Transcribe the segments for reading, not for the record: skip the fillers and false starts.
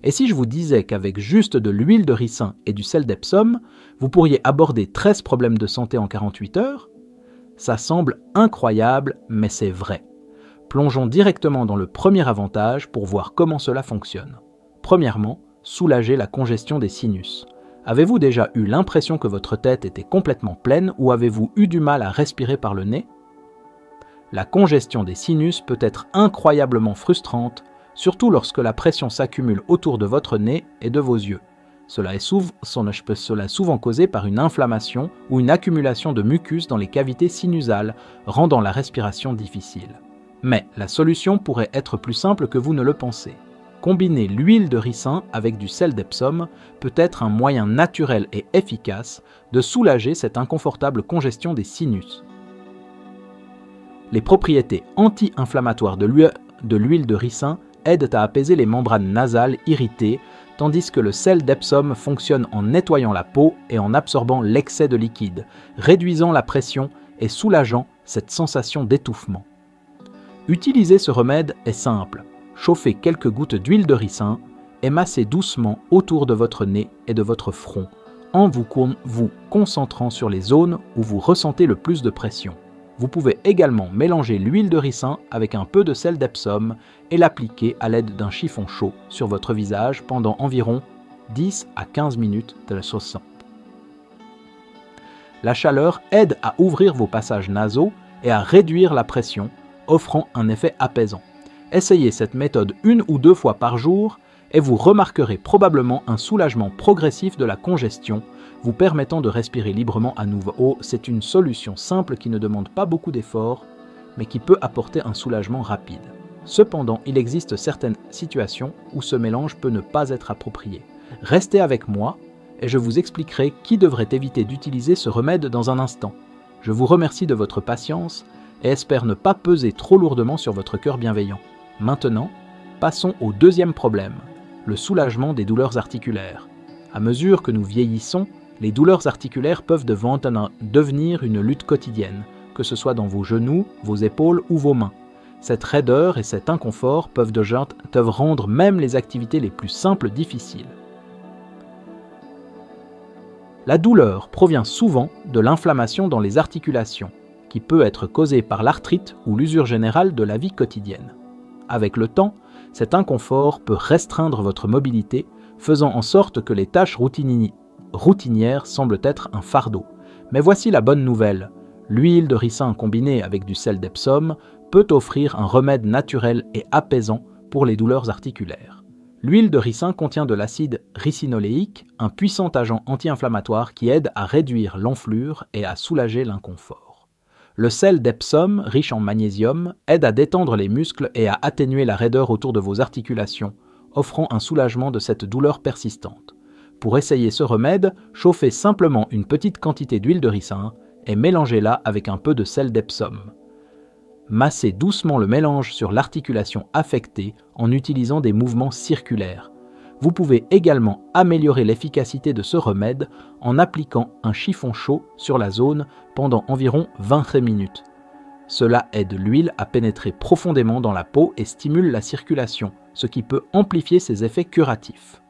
Et si je vous disais qu'avec juste de l'huile de ricin et du sel d'Epsom, vous pourriez aborder 13 problèmes de santé en 48 heures? Ça semble incroyable, mais c'est vrai. Plongeons directement dans le premier avantage pour voir comment cela fonctionne. Premièrement, soulager la congestion des sinus. Avez-vous déjà eu l'impression que votre tête était complètement pleine ou avez-vous eu du mal à respirer par le nez? La congestion des sinus peut être incroyablement frustrante, surtout lorsque la pression s'accumule autour de votre nez et de vos yeux. Cela est souvent causé par une inflammation ou une accumulation de mucus dans les cavités sinusales, rendant la respiration difficile. Mais la solution pourrait être plus simple que vous ne le pensez. Combiner l'huile de ricin avec du sel d'Epsom peut être un moyen naturel et efficace de soulager cette inconfortable congestion des sinus. Les propriétés anti-inflammatoires de l'huile de ricin aident à apaiser les membranes nasales irritées, tandis que le sel d'Epsom fonctionne en nettoyant la peau et en absorbant l'excès de liquide, réduisant la pression et soulageant cette sensation d'étouffement. Utiliser ce remède est simple. Chauffez quelques gouttes d'huile de ricin et massez doucement autour de votre nez et de votre front, en vous concentrant sur les zones où vous ressentez le plus de pression. Vous pouvez également mélanger l'huile de ricin avec un peu de sel d'Epsom et l'appliquer à l'aide d'un chiffon chaud sur votre visage pendant environ 10 à 15 minutes de la sauce. La chaleur aide à ouvrir vos passages nasaux et à réduire la pression, offrant un effet apaisant. Essayez cette méthode 1 ou 2 fois par jour et vous remarquerez probablement un soulagement progressif de la congestion, vous permettant de respirer librement à nouveau. C'est une solution simple qui ne demande pas beaucoup d'efforts, mais qui peut apporter un soulagement rapide. Cependant, il existe certaines situations où ce mélange peut ne pas être approprié. Restez avec moi et je vous expliquerai qui devrait éviter d'utiliser ce remède dans un instant. Je vous remercie de votre patience et espère ne pas peser trop lourdement sur votre cœur bienveillant. Maintenant, passons au deuxième problème, le soulagement des douleurs articulaires. À mesure que nous vieillissons, les douleurs articulaires peuvent devenir une lutte quotidienne, que ce soit dans vos genoux, vos épaules ou vos mains. Cette raideur et cet inconfort peuvent rendre même les activités les plus simples difficiles. La douleur provient souvent de l'inflammation dans les articulations, qui peut être causée par l'arthrite ou l'usure générale de la vie quotidienne. Avec le temps, cet inconfort peut restreindre votre mobilité, faisant en sorte que les tâches routinières semblent être un fardeau. Mais voici la bonne nouvelle. L'huile de ricin combinée avec du sel d'Epsom peut offrir un remède naturel et apaisant pour les douleurs articulaires. L'huile de ricin contient de l'acide ricinoléique, un puissant agent anti-inflammatoire qui aide à réduire l'enflure et à soulager l'inconfort. Le sel d'Epsom, riche en magnésium, aide à détendre les muscles et à atténuer la raideur autour de vos articulations, offrant un soulagement de cette douleur persistante. Pour essayer ce remède, chauffez simplement une petite quantité d'huile de ricin et mélangez-la avec un peu de sel d'Epsom. Massez doucement le mélange sur l'articulation affectée en utilisant des mouvements circulaires. Vous pouvez également améliorer l'efficacité de ce remède en appliquant un chiffon chaud sur la zone pendant environ 20 minutes. Cela aide l'huile à pénétrer profondément dans la peau et stimule la circulation, ce qui peut amplifier ses effets curatifs.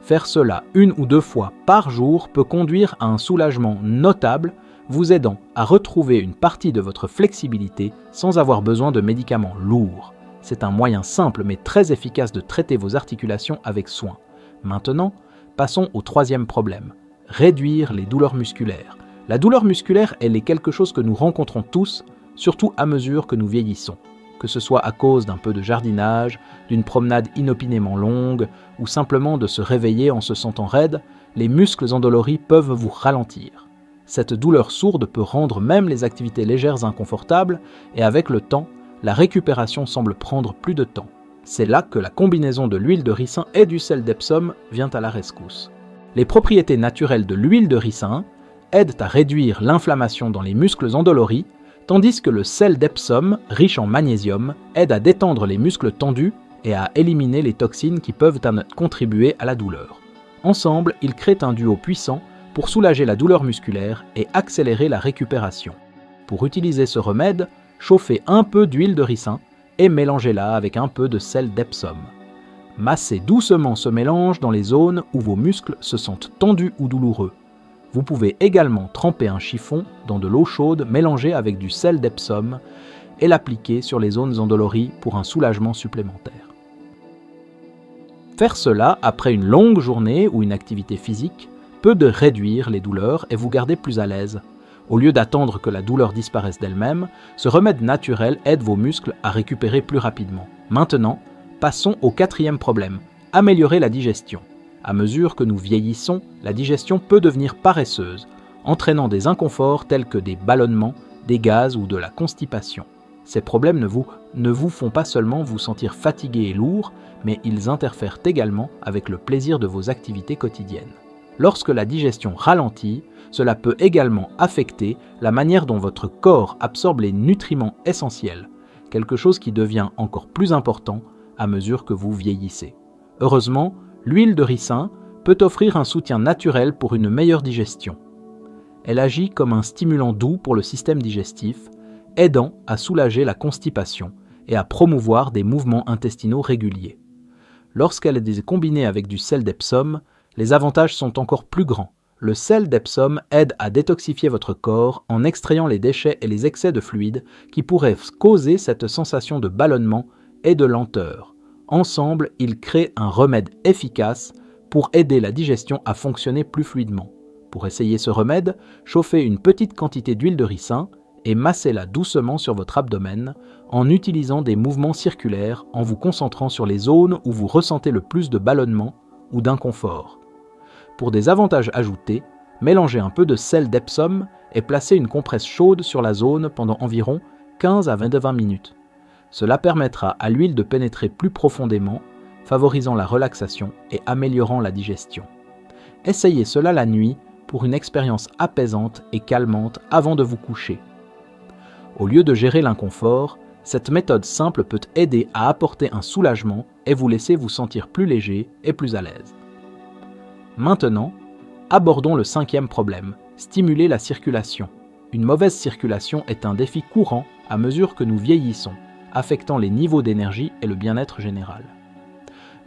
Faire cela 1 ou 2 fois par jour peut conduire à un soulagement notable, vous aidant à retrouver une partie de votre flexibilité sans avoir besoin de médicaments lourds. C'est un moyen simple mais très efficace de traiter vos articulations avec soin. Maintenant, passons au troisième problème, réduire les douleurs musculaires. La douleur musculaire, elle est quelque chose que nous rencontrons tous, surtout à mesure que nous vieillissons. Que ce soit à cause d'un peu de jardinage, d'une promenade inopinément longue, ou simplement de se réveiller en se sentant raide, les muscles endoloris peuvent vous ralentir. Cette douleur sourde peut rendre même les activités légères inconfortables, et avec le temps, la récupération semble prendre plus de temps. C'est là que la combinaison de l'huile de ricin et du sel d'Epsom vient à la rescousse. Les propriétés naturelles de l'huile de ricin aident à réduire l'inflammation dans les muscles endoloris, tandis que le sel d'Epsom, riche en magnésium, aide à détendre les muscles tendus et à éliminer les toxines qui peuvent contribuer à la douleur. Ensemble, ils créent un duo puissant pour soulager la douleur musculaire et accélérer la récupération. Pour utiliser ce remède, chauffez un peu d'huile de ricin et mélangez-la avec un peu de sel d'Epsom. Massez doucement ce mélange dans les zones où vos muscles se sentent tendus ou douloureux. Vous pouvez également tremper un chiffon dans de l'eau chaude mélangée avec du sel d'Epsom et l'appliquer sur les zones endolories pour un soulagement supplémentaire. Faire cela après une longue journée ou une activité physique peut réduire les douleurs et vous garder plus à l'aise. Au lieu d'attendre que la douleur disparaisse d'elle-même, ce remède naturel aide vos muscles à récupérer plus rapidement. Maintenant, passons au quatrième problème, améliorer la digestion. À mesure que nous vieillissons, la digestion peut devenir paresseuse, entraînant des inconforts tels que des ballonnements, des gaz ou de la constipation. Ces problèmes ne vous font pas seulement vous sentir fatigué et lourd, mais ils interfèrent également avec le plaisir de vos activités quotidiennes. Lorsque la digestion ralentit, cela peut également affecter la manière dont votre corps absorbe les nutriments essentiels, quelque chose qui devient encore plus important à mesure que vous vieillissez. Heureusement, l'huile de ricin peut offrir un soutien naturel pour une meilleure digestion. Elle agit comme un stimulant doux pour le système digestif, aidant à soulager la constipation et à promouvoir des mouvements intestinaux réguliers. Lorsqu'elle est combinée avec du sel d'Epsom, les avantages sont encore plus grands. Le sel d'Epsom aide à détoxifier votre corps en extrayant les déchets et les excès de fluide qui pourraient causer cette sensation de ballonnement et de lenteur. Ensemble, ils créent un remède efficace pour aider la digestion à fonctionner plus fluidement. Pour essayer ce remède, chauffez une petite quantité d'huile de ricin et massez-la doucement sur votre abdomen en utilisant des mouvements circulaires en vous concentrant sur les zones où vous ressentez le plus de ballonnement ou d'inconfort. Pour des avantages ajoutés, mélangez un peu de sel d'Epsom et placez une compresse chaude sur la zone pendant environ 15 à 20 minutes. Cela permettra à l'huile de pénétrer plus profondément, favorisant la relaxation et améliorant la digestion. Essayez cela la nuit pour une expérience apaisante et calmante avant de vous coucher. Au lieu de gérer l'inconfort, cette méthode simple peut aider à apporter un soulagement et vous laisser vous sentir plus léger et plus à l'aise. Maintenant, abordons le cinquième problème, stimuler la circulation. Une mauvaise circulation est un défi courant à mesure que nous vieillissons, affectant les niveaux d'énergie et le bien-être général.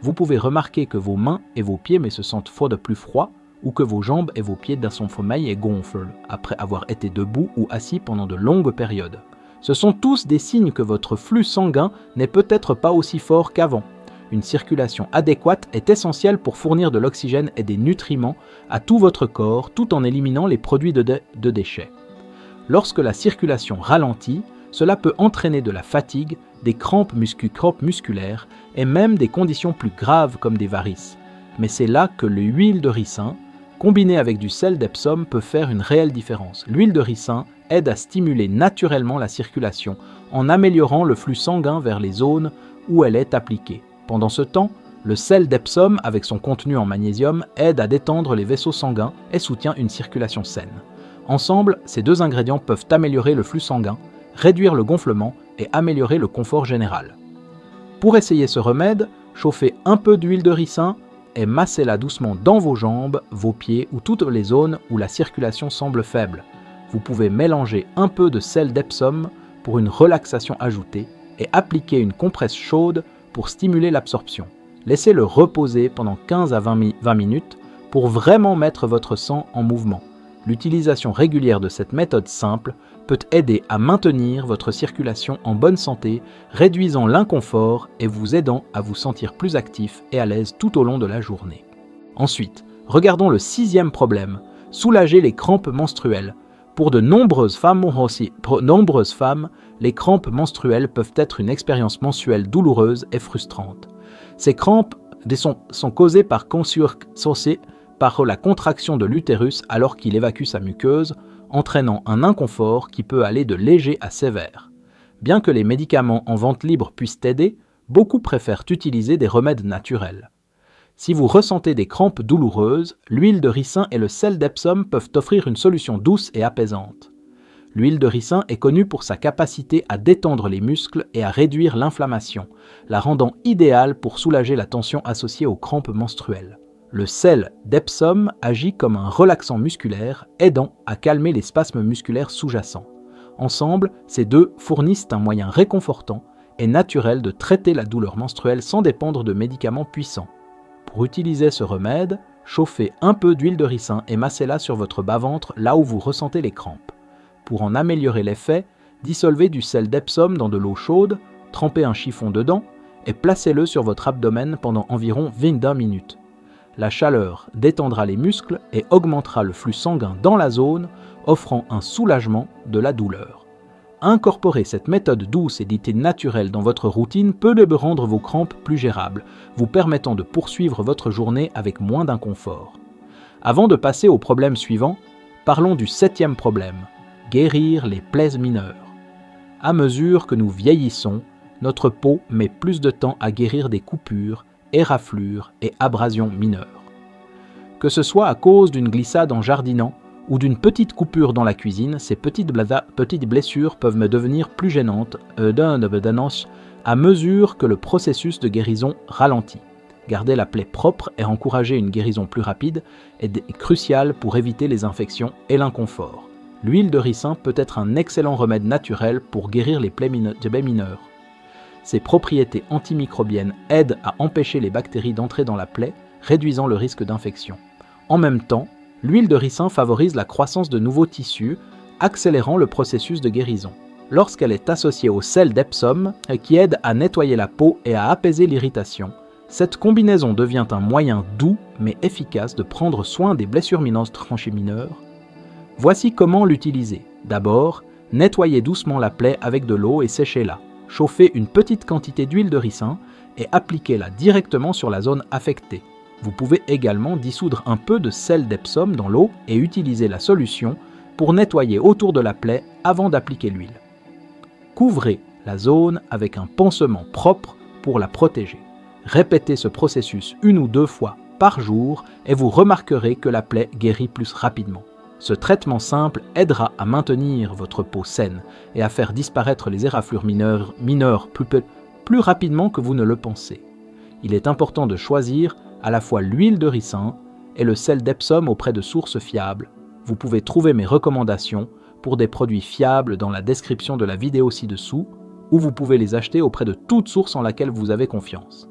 Vous pouvez remarquer que vos mains et vos pieds se sentent fois de plus froids ou que vos jambes et vos pieds dans son sommeil et gonflent après avoir été debout ou assis pendant de longues périodes. Ce sont tous des signes que votre flux sanguin n'est peut-être pas aussi fort qu'avant. Une circulation adéquate est essentielle pour fournir de l'oxygène et des nutriments à tout votre corps tout en éliminant les produits de déchets. Lorsque la circulation ralentit, cela peut entraîner de la fatigue, des crampes musculaires et même des conditions plus graves comme des varices. Mais c'est là que l'huile de ricin, combinée avec du sel d'Epsom, peut faire une réelle différence. L'huile de ricin aide à stimuler naturellement la circulation en améliorant le flux sanguin vers les zones où elle est appliquée. Pendant ce temps, le sel d'Epsom, avec son contenu en magnésium, aide à détendre les vaisseaux sanguins et soutient une circulation saine. Ensemble, ces deux ingrédients peuvent améliorer le flux sanguin, réduire le gonflement et améliorer le confort général. Pour essayer ce remède, chauffez un peu d'huile de ricin et massez-la doucement dans vos jambes, vos pieds ou toutes les zones où la circulation semble faible. Vous pouvez mélanger un peu de sel d'Epsom pour une relaxation ajoutée et appliquer une compresse chaude pour stimuler l'absorption. Laissez-le reposer pendant 15 à 20 minutes pour vraiment mettre votre sang en mouvement. L'utilisation régulière de cette méthode simple peut aider à maintenir votre circulation en bonne santé, réduisant l'inconfort et vous aidant à vous sentir plus actif et à l'aise tout au long de la journée. Ensuite, regardons le sixième problème, soulager les crampes menstruelles. Pour de nombreuses femmes, les crampes menstruelles peuvent être une expérience mensuelle douloureuse et frustrante. Ces crampes sont causées par la contraction de l'utérus alors qu'il évacue sa muqueuse, entraînant un inconfort qui peut aller de léger à sévère. Bien que les médicaments en vente libre puissent aider, beaucoup préfèrent utiliser des remèdes naturels. Si vous ressentez des crampes douloureuses, l'huile de ricin et le sel d'Epsom peuvent offrir une solution douce et apaisante. L'huile de ricin est connue pour sa capacité à détendre les muscles et à réduire l'inflammation, la rendant idéale pour soulager la tension associée aux crampes menstruelles. Le sel d'Epsom agit comme un relaxant musculaire, aidant à calmer les spasmes musculaires sous-jacents. Ensemble, ces deux fournissent un moyen réconfortant et naturel de traiter la douleur menstruelle sans dépendre de médicaments puissants. Pour utiliser ce remède, chauffez un peu d'huile de ricin et massez-la sur votre bas-ventre là où vous ressentez les crampes. Pour en améliorer l'effet, dissolvez du sel d'Epsom dans de l'eau chaude, trempez un chiffon dedans et placez-le sur votre abdomen pendant environ 20 minutes. La chaleur détendra les muscles et augmentera le flux sanguin dans la zone, offrant un soulagement de la douleur. Incorporer cette méthode douce et dite naturelle dans votre routine peut rendre vos crampes plus gérables, vous permettant de poursuivre votre journée avec moins d'inconfort. Avant de passer au problème suivant, parlons du 7e problème, guérir les plaies mineures. À mesure que nous vieillissons, notre peau met plus de temps à guérir des coupures, éraflures et abrasions mineures. Que ce soit à cause d'une glissade en jardinant ou d'une petite coupure dans la cuisine, ces petites blessures peuvent me devenir plus gênantes à mesure que le processus de guérison ralentit. Garder la plaie propre et encourager une guérison plus rapide est crucial pour éviter les infections et l'inconfort. L'huile de ricin peut être un excellent remède naturel pour guérir les plaies mineures. Ses propriétés antimicrobiennes aident à empêcher les bactéries d'entrer dans la plaie, réduisant le risque d'infection. En même temps, l'huile de ricin favorise la croissance de nouveaux tissus, accélérant le processus de guérison. Lorsqu'elle est associée au sel d'Epsom, qui aide à nettoyer la peau et à apaiser l'irritation, cette combinaison devient un moyen doux mais efficace de prendre soin des blessures mineures. Voici comment l'utiliser. D'abord, nettoyez doucement la plaie avec de l'eau et séchez-la. Chauffez une petite quantité d'huile de ricin et appliquez-la directement sur la zone affectée. Vous pouvez également dissoudre un peu de sel d'Epsom dans l'eau et utiliser la solution pour nettoyer autour de la plaie avant d'appliquer l'huile. Couvrez la zone avec un pansement propre pour la protéger. Répétez ce processus 1 ou 2 fois par jour et vous remarquerez que la plaie guérit plus rapidement. Ce traitement simple aidera à maintenir votre peau saine et à faire disparaître les éraflures mineures plus rapidement que vous ne le pensez. Il est important de choisir à la fois l'huile de ricin et le sel d'Epsom auprès de sources fiables. Vous pouvez trouver mes recommandations pour des produits fiables dans la description de la vidéo ci-dessous, ou vous pouvez les acheter auprès de toute source en laquelle vous avez confiance.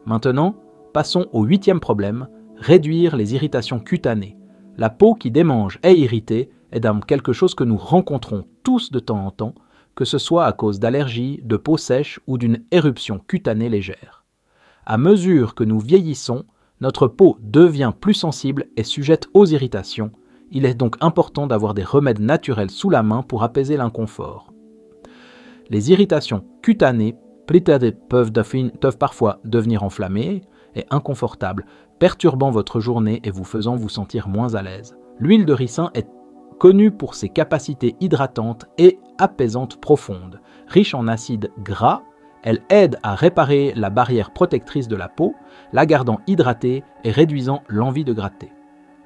Maintenant, passons au 8e problème, réduire les irritations cutanées. La peau qui démange et irritée est quelque chose que nous rencontrons tous de temps en temps, que ce soit à cause d'allergies, de peau sèche ou d'une éruption cutanée légère. À mesure que nous vieillissons, notre peau devient plus sensible et sujette aux irritations. Il est donc important d'avoir des remèdes naturels sous la main pour apaiser l'inconfort. Les irritations cutanées peuvent parfois devenir enflammées et inconfortables, perturbant votre journée et vous faisant vous sentir moins à l'aise. L'huile de ricin est connue pour ses capacités hydratantes et apaisantes profondes. Riche en acides gras, elle aide à réparer la barrière protectrice de la peau, la gardant hydratée et réduisant l'envie de gratter.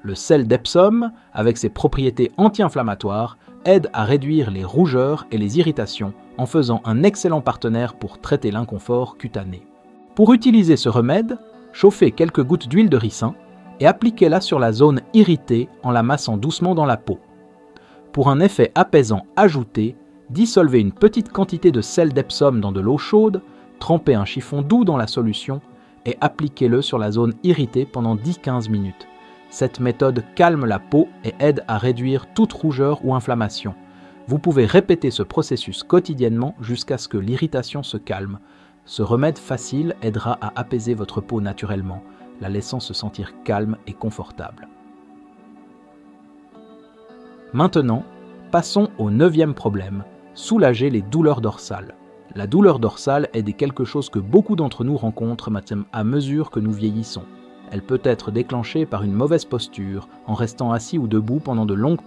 Le sel d'Epsom, avec ses propriétés anti-inflammatoires, aide à réduire les rougeurs et les irritations en faisant un excellent partenaire pour traiter l'inconfort cutané. Pour utiliser ce remède, chauffez quelques gouttes d'huile de ricin et appliquez-la sur la zone irritée en la massant doucement dans la peau. Pour un effet apaisant ajouté, dissolvez une petite quantité de sel d'Epsom dans de l'eau chaude, trempez un chiffon doux dans la solution et appliquez-le sur la zone irritée pendant 10-15 minutes. Cette méthode calme la peau et aide à réduire toute rougeur ou inflammation. Vous pouvez répéter ce processus quotidiennement jusqu'à ce que l'irritation se calme. Ce remède facile aidera à apaiser votre peau naturellement, la laissant se sentir calme et confortable. Maintenant, passons au 9e problème, soulager les douleurs dorsales. La douleur dorsale est quelque chose que beaucoup d'entre nous rencontrent à mesure que nous vieillissons. Elle peut être déclenchée par une mauvaise posture, en restant assis ou debout pendant de longues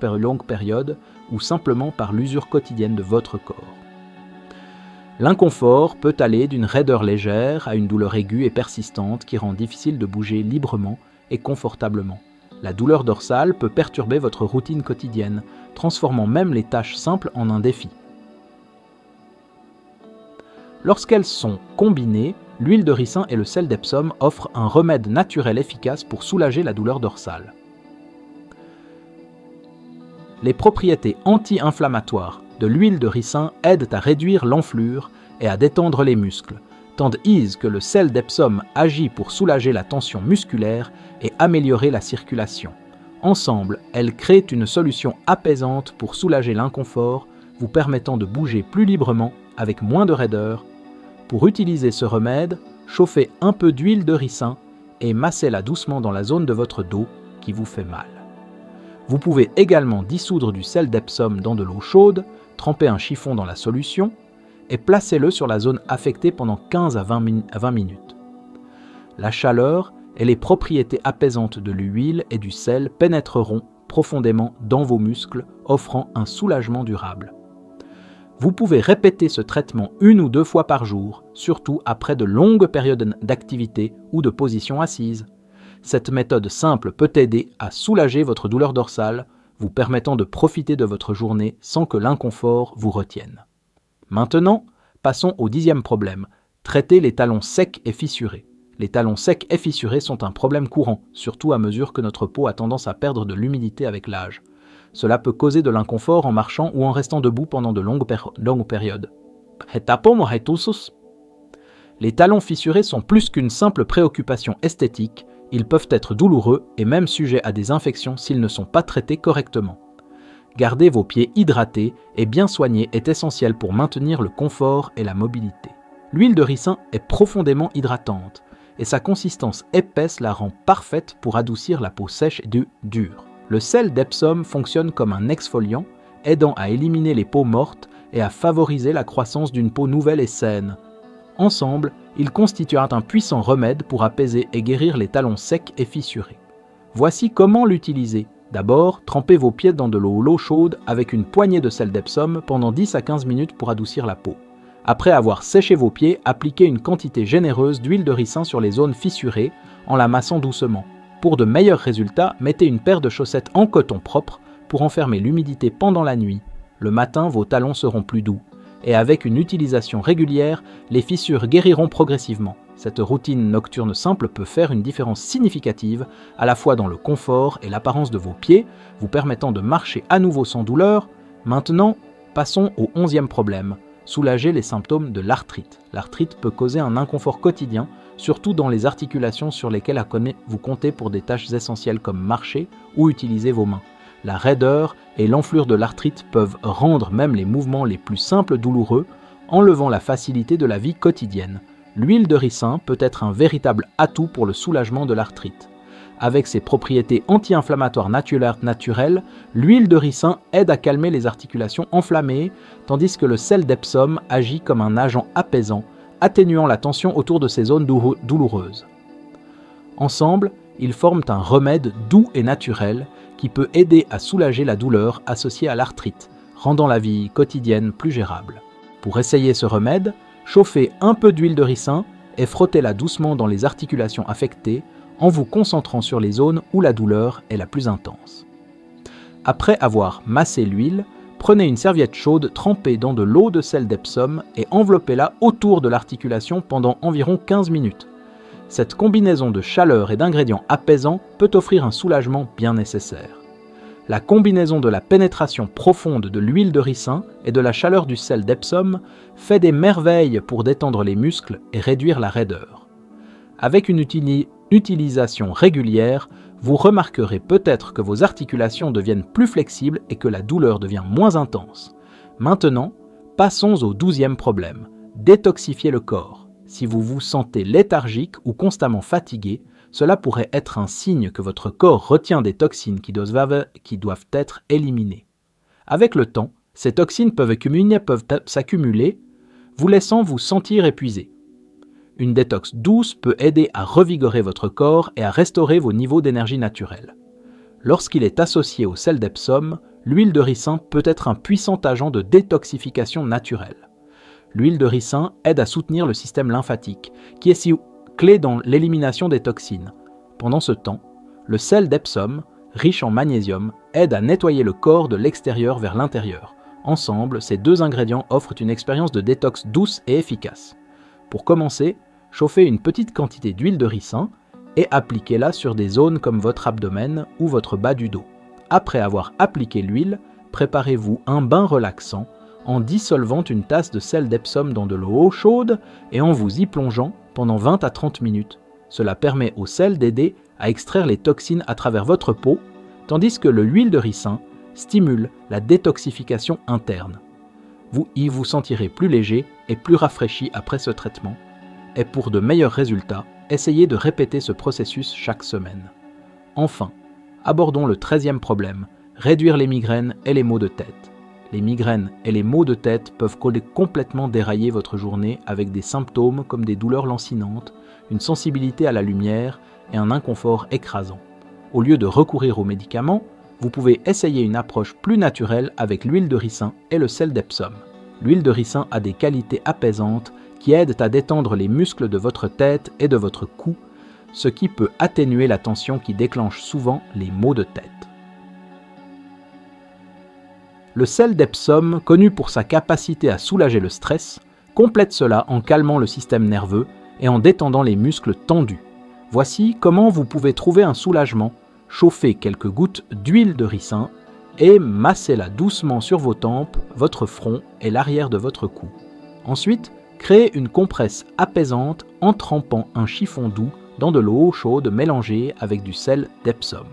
périodes, ou simplement par l'usure quotidienne de votre corps. L'inconfort peut aller d'une raideur légère à une douleur aiguë et persistante qui rend difficile de bouger librement et confortablement. La douleur dorsale peut perturber votre routine quotidienne, transformant même les tâches simples en un défi. Lorsqu'elles sont combinées, l'huile de ricin et le sel d'Epsom offrent un remède naturel efficace pour soulager la douleur dorsale. Les propriétés anti-inflammatoires de l'huile de ricin aident à réduire l'enflure et à détendre les muscles, tandis que le sel d'Epsom agit pour soulager la tension musculaire et améliorer la circulation. Ensemble, elles créent une solution apaisante pour soulager l'inconfort, vous permettant de bouger plus librement avec moins de raideur. Pour utiliser ce remède, chauffez un peu d'huile de ricin et massez-la doucement dans la zone de votre dos qui vous fait mal. Vous pouvez également dissoudre du sel d'Epsom dans de l'eau chaude, tremper un chiffon dans la solution et placez-le sur la zone affectée pendant 15 à 20 minutes. La chaleur et les propriétés apaisantes de l'huile et du sel pénétreront profondément dans vos muscles, offrant un soulagement durable. Vous pouvez répéter ce traitement 1 ou 2 fois par jour, surtout après de longues périodes d'activité ou de position assise. Cette méthode simple peut aider à soulager votre douleur dorsale, vous permettant de profiter de votre journée sans que l'inconfort vous retienne. Maintenant, passons au 10e problème, traiter les talons secs et fissurés. Les talons secs et fissurés sont un problème courant, surtout à mesure que notre peau a tendance à perdre de l'humidité avec l'âge. Cela peut causer de l'inconfort en marchant ou en restant debout pendant de longues périodes. Les talons fissurés sont plus qu'une simple préoccupation esthétique, ils peuvent être douloureux et même sujets à des infections s'ils ne sont pas traités correctement. Garder vos pieds hydratés et bien soignés est essentiel pour maintenir le confort et la mobilité. L'huile de ricin est profondément hydratante et sa consistance épaisse la rend parfaite pour adoucir la peau sèche et dure. Le sel d'Epsom fonctionne comme un exfoliant, aidant à éliminer les peaux mortes et à favoriser la croissance d'une peau nouvelle et saine. Ensemble, ils constituent un puissant remède pour apaiser et guérir les talons secs et fissurés. Voici comment l'utiliser. D'abord, trempez vos pieds dans de l'eau chaude avec une poignée de sel d'Epsom pendant 10 à 15 minutes pour adoucir la peau. Après avoir séché vos pieds, appliquez une quantité généreuse d'huile de ricin sur les zones fissurées en la massant doucement. Pour de meilleurs résultats, mettez une paire de chaussettes en coton propre pour enfermer l'humidité pendant la nuit. Le matin, vos talons seront plus doux. Et avec une utilisation régulière, les fissures guériront progressivement. Cette routine nocturne simple peut faire une différence significative, à la fois dans le confort et l'apparence de vos pieds, vous permettant de marcher à nouveau sans douleur. Maintenant, passons au 11e problème, soulager les symptômes de l'arthrite. L'arthrite peut causer un inconfort quotidien, surtout dans les articulations sur lesquelles vous comptez pour des tâches essentielles comme marcher ou utiliser vos mains. La raideur et l'enflure de l'arthrite peuvent rendre même les mouvements les plus simples douloureux, enlevant la facilité de la vie quotidienne. L'huile de ricin peut être un véritable atout pour le soulagement de l'arthrite. Avec ses propriétés anti-inflammatoires naturelles, l'huile de ricin aide à calmer les articulations enflammées, tandis que le sel d'Epsom agit comme un agent apaisant, atténuant la tension autour de ces zones douloureuses. Ensemble, ils forment un remède doux et naturel qui peut aider à soulager la douleur associée à l'arthrite, rendant la vie quotidienne plus gérable. Pour essayer ce remède, chauffez un peu d'huile de ricin et frottez-la doucement dans les articulations affectées en vous concentrant sur les zones où la douleur est la plus intense. Après avoir massé l'huile, prenez une serviette chaude trempée dans de l'eau de sel d'Epsom et enveloppez-la autour de l'articulation pendant environ 15 minutes. Cette combinaison de chaleur et d'ingrédients apaisants peut offrir un soulagement bien nécessaire. La combinaison de la pénétration profonde de l'huile de ricin et de la chaleur du sel d'Epsom fait des merveilles pour détendre les muscles et réduire la raideur. Avec une utilisation régulière, vous remarquerez peut-être que vos articulations deviennent plus flexibles et que la douleur devient moins intense. Maintenant, passons au 12e problème, détoxifier le corps. Si vous vous sentez léthargique ou constamment fatigué, cela pourrait être un signe que votre corps retient des toxines qui doivent être éliminées. Avec le temps, ces toxines peuvent s'accumuler, vous laissant vous sentir épuisé. Une détox douce peut aider à revigorer votre corps et à restaurer vos niveaux d'énergie naturelle. Lorsqu'il est associé au sel d'Epsom, l'huile de ricin peut être un puissant agent de détoxification naturelle. L'huile de ricin aide à soutenir le système lymphatique, qui est si clé dans l'élimination des toxines. Pendant ce temps, le sel d'Epsom, riche en magnésium, aide à nettoyer le corps de l'extérieur vers l'intérieur. Ensemble, ces deux ingrédients offrent une expérience de détox douce et efficace. Pour commencer, chauffez une petite quantité d'huile de ricin et appliquez-la sur des zones comme votre abdomen ou votre bas du dos. Après avoir appliqué l'huile, préparez-vous un bain relaxant en dissolvant une tasse de sel d'Epsom dans de l'eau chaude et en vous y plongeant pendant 20 à 30 minutes. Cela permet au sel d'aider à extraire les toxines à travers votre peau, tandis que l'huile de ricin stimule la détoxification interne. Vous vous sentirez plus léger et plus rafraîchi après ce traitement. Et pour de meilleurs résultats, essayez de répéter ce processus chaque semaine. Enfin, abordons le 13e problème, réduire les migraines et les maux de tête. Les migraines et les maux de tête peuvent complètement dérailler votre journée avec des symptômes comme des douleurs lancinantes, une sensibilité à la lumière et un inconfort écrasant. Au lieu de recourir aux médicaments, vous pouvez essayer une approche plus naturelle avec l'huile de ricin et le sel d'Epsom. L'huile de ricin a des qualités apaisantes qui aident à détendre les muscles de votre tête et de votre cou, ce qui peut atténuer la tension qui déclenche souvent les maux de tête. Le sel d'Epsom, connu pour sa capacité à soulager le stress, complète cela en calmant le système nerveux et en détendant les muscles tendus. Voici comment vous pouvez trouver un soulagement. Chauffez quelques gouttes d'huile de ricin et massez-la doucement sur vos tempes, votre front et l'arrière de votre cou. Ensuite, créez une compresse apaisante en trempant un chiffon doux dans de l'eau chaude mélangée avec du sel d'Epsom.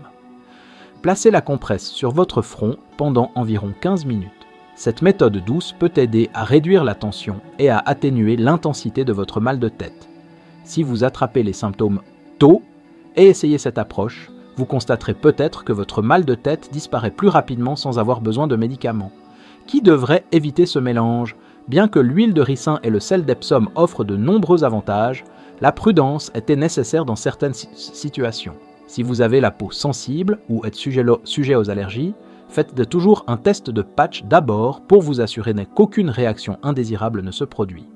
Placez la compresse sur votre front pendant environ 15 minutes. Cette méthode douce peut aider à réduire la tension et à atténuer l'intensité de votre mal de tête. Si vous attrapez les symptômes tôt et essayez cette approche, vous constaterez peut-être que votre mal de tête disparaît plus rapidement sans avoir besoin de médicaments. Qui devrait éviter ce mélange? Bien que l'huile de ricin et le sel d'Epsom offrent de nombreux avantages, la prudence était nécessaire dans certaines situations. Si vous avez la peau sensible ou êtes sujet aux allergies, faites toujours un test de patch d'abord pour vous assurer qu'aucune réaction indésirable ne se produit.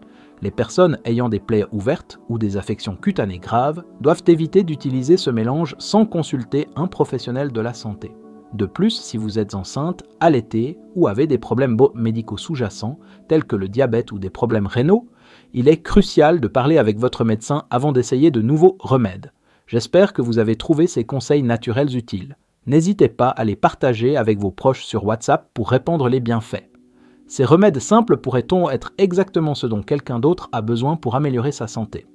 Les personnes ayant des plaies ouvertes ou des affections cutanées graves doivent éviter d'utiliser ce mélange sans consulter un professionnel de la santé. De plus, si vous êtes enceinte, allaitée ou avez des problèmes médicaux sous-jacents tels que le diabète ou des problèmes rénaux, il est crucial de parler avec votre médecin avant d'essayer de nouveaux remèdes. J'espère que vous avez trouvé ces conseils naturels utiles. N'hésitez pas à les partager avec vos proches sur WhatsApp pour répandre les bienfaits. Ces remèdes simples pourraient-ils être exactement ce dont quelqu'un d'autre a besoin pour améliorer sa santé?